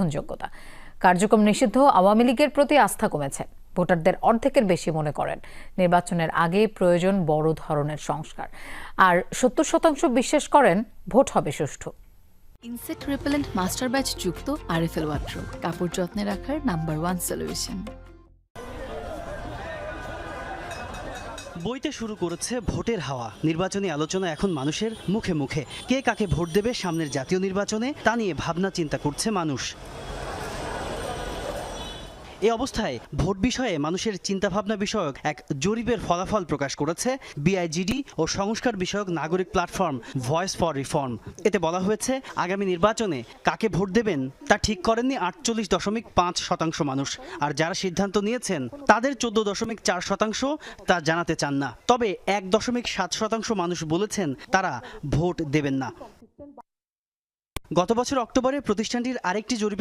গ্রহণযোগ্যতা। কার্যক্রম নিষিদ্ধ আওয়ামী লীগের প্রতি আস্থা কমেছে। ভোটারদের অর্ধেকের বেশি মনে করেন নির্বাচনের আগে প্রয়োজন বড় ধরনের সংস্কার, আর ৭০% বিশ্বাস করেন ভোট হবে সুষ্ঠু। ইনসেক্ট রিপেলেন্ট মাস্টার ব্যাচ যুক্ত আরএফএল ওয়াট্রো, কাপড় যত্নে রাখার নাম্বার 1 সলিউশন। বইতে শুরু করেছে ভোটের হাওয়া। নির্বাচনী আলোচনা এখন মানুষের মুখে মুখে। কে কাকে ভোট দেবে সামনের জাতীয় নির্বাচনে, তা নিয়ে ভাবনা চিন্তা করছে মানুষ। এই অবস্থায় ভোট বিষয়ে মানুষের চিন্তাভাবনা বিষয়ক এক জরিপের ফলাফল প্রকাশ করেছে বিআইজিডি ও সংস্কার বিষয়ক নাগরিক প্ল্যাটফর্ম ভয়েস ফর রিফর্ম। এতে বলা হয়েছে, আগামী নির্বাচনে কাকে ভোট দেবেন তা ঠিক করেননি ৪৮.৫% মানুষ, আর যারা সিদ্ধান্ত নিয়েছেন তাদের ১৪.৪% তা জানাতে চান না। তবে ১.৭% মানুষ বলেছেন তারা ভোট দেবেন না। গত বছর অক্টোবরে প্রতিষ্ঠানটির আরেকটি জরিপে